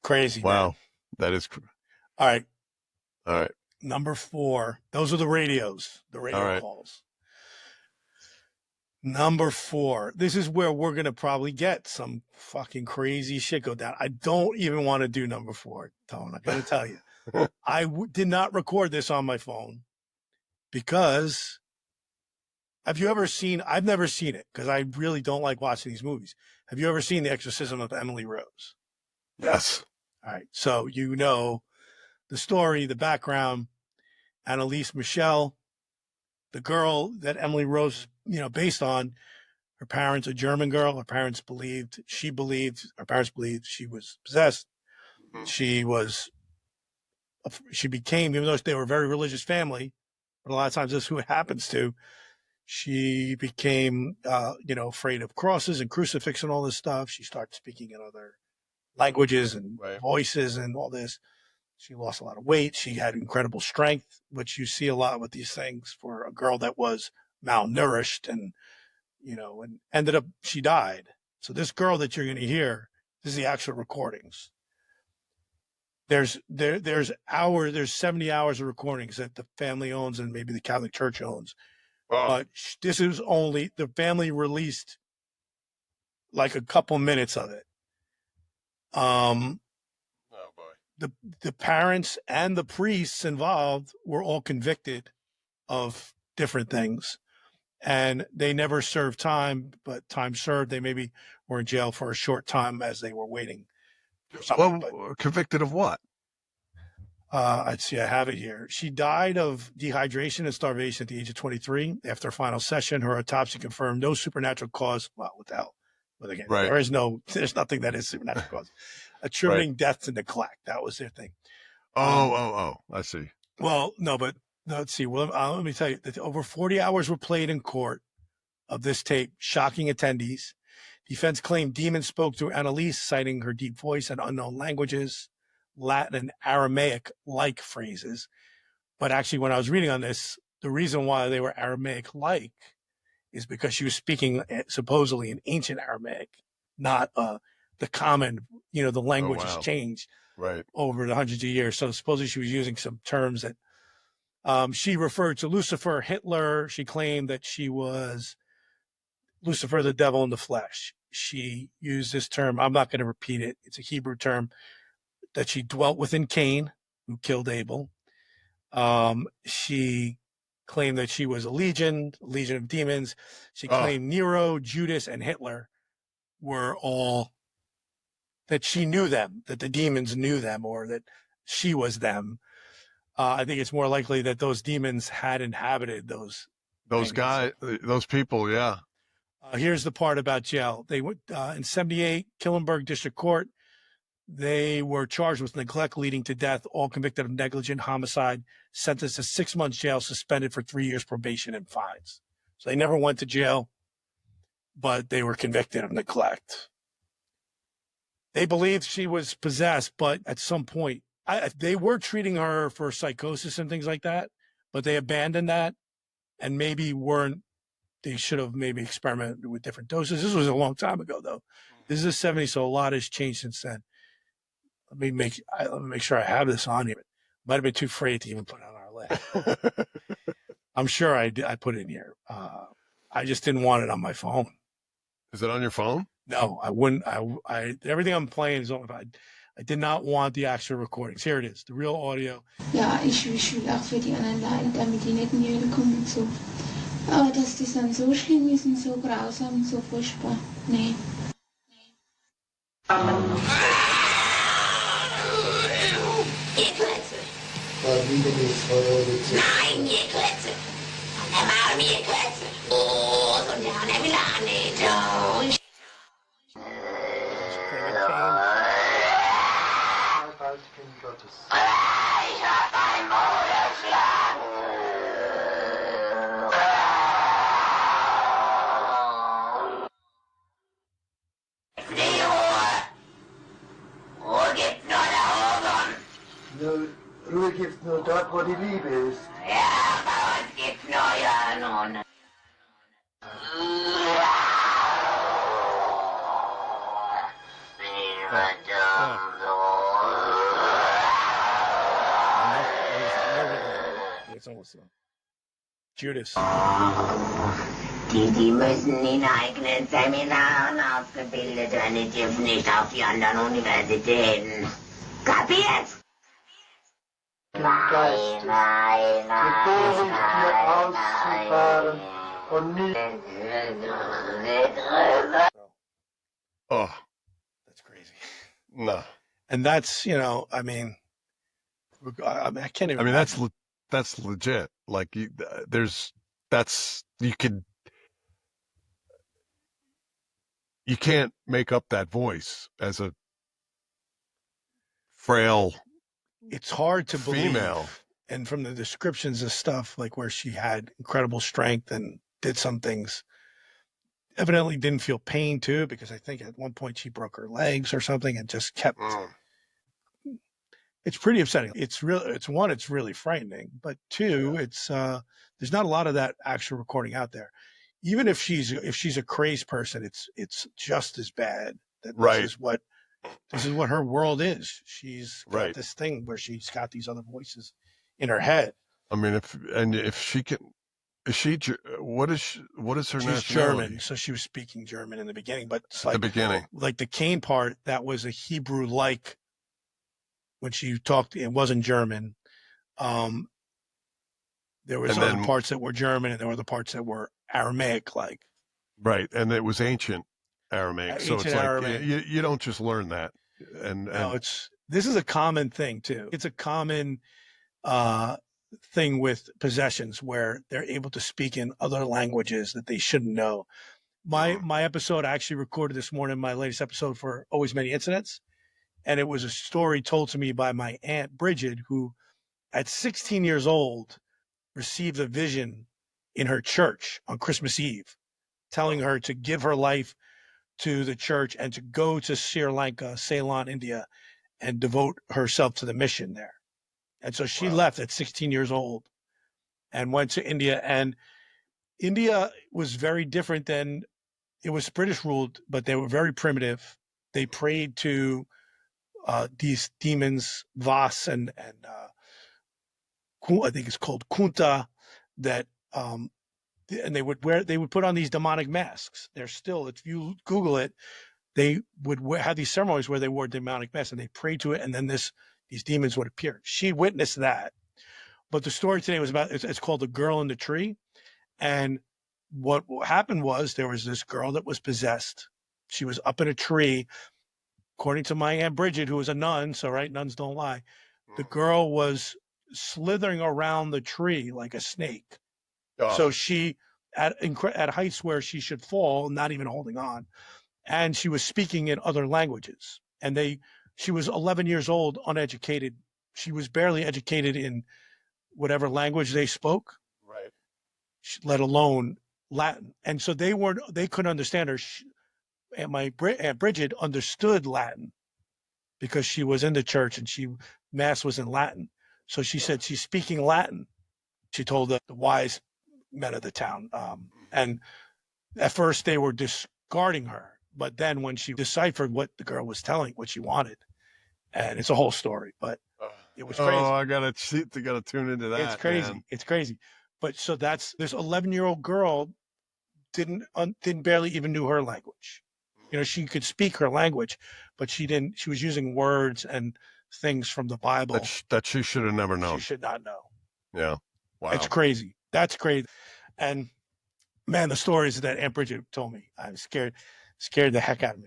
Crazy, Wow. man. That is. All right. All right. Number 4. Those are the radios, the radio calls. Number 4. This is where we're going to probably get some fucking crazy shit go down. I don't even want to do number 4, Tone. I got to tell you. I did not record this on my phone because have you ever seen, I've never seen it because I really don't like watching these movies. Have you ever seen The Exorcism of Emily Rose? Yes. All right. So you know the story, the background. Anneliese Michel, the girl that Emily Rose, based on, her parents, a German girl, her parents believed she was possessed. She became, even though they were a very religious family, but a lot of times this is who it happens to. She became, afraid of crosses and crucifix and all this stuff. She started speaking in other languages and voices and all this. She lost a lot of weight. She had incredible strength, which you see a lot with these things for a girl that was malnourished and ended up, she died. So this girl that you're going to hear, this is the actual recordings. There's 70 hours of recordings that the family owns and maybe the Catholic Church owns. Oh. But this is only, the family released like a couple minutes of it. Oh boy. The parents and the priests involved were all convicted of different things, and they never served time, but time served. They maybe were in jail for a short time as they were waiting for something. Well, convicted of what? I'd see, I have it here. She died of dehydration and starvation at the age of 23. After her final session, her autopsy confirmed no supernatural cause. Well, what the hell? But again, there's nothing that is supernatural cause. Attributing death to neglect. That was their thing. I see. Well, no, but let's see. Well, let me tell you that over 40 hours were played in court of this tape, shocking attendees. Defense claimed demons spoke through Anneliese, citing her deep voice and unknown languages, Latin and Aramaic-like phrases. But actually, when I was reading on this, the reason why they were Aramaic-like is because she was speaking supposedly in ancient Aramaic, not the common, the language has changed over the hundreds of years. So supposedly she was using some terms that she referred to Lucifer, Hitler. She claimed that she was Lucifer, the devil in the flesh. She used this term. I'm not going to repeat it. It's a Hebrew term that she dwelt within Cain, who killed Abel. She claimed that she was a legion of demons. She claimed Nero, Judas, and Hitler were all, that she knew them, that the demons knew them, or that she was them. I think it's more likely that those demons had inhabited those guys, those people. Yeah. Here's the part about jail. They went in 78, Killenberg District Court. They were charged with neglect leading to death, all convicted of negligent homicide, sentenced to 6 months jail, suspended for 3 years probation and fines. So they never went to jail, but they were convicted of neglect. They believed she was possessed, but at some point, they were treating her for psychosis and things like that, but they abandoned that and they should have maybe experimented with different doses. This was a long time ago, though. This is the 70s, so a lot has changed since then. Let me make sure I have this on here. Might have been too afraid to even put it on our list. I'm sure I put it in here. I just didn't want it on my phone. Is it on your phone? No, I wouldn't. Everything I'm playing is on. I did not want the actual recordings. Here it is, the real audio. Ja, ich will auch für die anderen leiden, damit die nicht in die Hölle kommen und so. Aber dass das dann so schlimm ist und so grausam und so furchtbar, nee. Nein, ihr Klötze! Der Mann, ihr Klötze! Oh, so down every line, don't. Ich hab ein Moderschlag! Die Ruhe gibt nur da oben. Ruhe gibt's nur dort, wo die Liebe ist. Ja, bei uns gibt's nur ja nun. It's almost Judas. Die müssen in eigenen Seminaren ausgebildet werden, die dürfen nicht auf die anderen Universitäten. Kapiert? Den Geist mit Bohren hier auszufahren und nie. Oh, That's crazy. no. And that's, I mean, I can't even. I mean, imagine. that's legit. Like you can't make up that voice as a frail It's hard to female. believe. And from the descriptions of stuff, like where she had incredible strength and did some things, evidently didn't feel pain too, because I think at one point she broke her legs or something and just kept. It's pretty upsetting. It's really frightening, but two, it's there's not a lot of that actual recording out there. Even if she's a crazed person, it's just as bad. That Right. This is what her world is. She's got Right. this thing where she's got these other voices in her head. I mean, if she can, what is her She's nationality? German, so she was speaking German in the beginning, but it's At the like beginning. like the Cain part, that was a Hebrew-like. When she talked, it wasn't German. There was And other then- parts that were German, and there were other parts that were Aramaic-like. Right, and it was ancient Aramaic, so Ancient it's like Aramaic. you don't just learn that. And No, this is a common thing too. It's a common thing with possessions where they're able to speak in other languages that they shouldn't know. My episode I actually recorded this morning, my latest episode for Always Many Incidents, and it was a story told to me by my aunt Bridget, who at 16 years old received a vision in her church on Christmas Eve, telling her to give her life to the church and to go to Sri Lanka, Ceylon, India, and devote herself to the mission there. And so she left at 16 years old and went to India. And India was very different than, it was British ruled, but they were very primitive. They prayed to these demons, Vas and I think it's called Kunta, that and they would put on these demonic masks. They're still, if you Google it, they would have these ceremonies where they wore demonic masks and they prayed to it, and then these demons would appear. She witnessed that. But the story today was about, it's called The Girl in the Tree. And what happened was there was this girl that was possessed. She was up in a tree, according to my Aunt Bridget, who was a nun. So, right, nuns don't lie. The girl was slithering around the tree like a snake. Oh. So she, at heights where she should fall, not even holding on, and she was speaking in other languages. And she was 11 years old, uneducated. She was barely educated in whatever language they spoke, Right. let alone Latin. And so they couldn't understand her. And my Aunt Bridget understood Latin because she was in the church and mass was in Latin. So she said she's speaking Latin. She told the wise men of the town. And at first they were discarding her. But then when she deciphered what the girl was telling, what she wanted, and it's a whole story, but it was crazy. Oh, I gotta tune into that. It's crazy. Man. It's crazy. But so this 11-year-old girl didn't barely even knew her language. She could speak her language, but she didn't. She was using words and things from the Bible That she should have never known. she should not know. Yeah. Wow. It's crazy. That's crazy. And man, the stories that Aunt Bridget told me, I'm scared the heck out of me.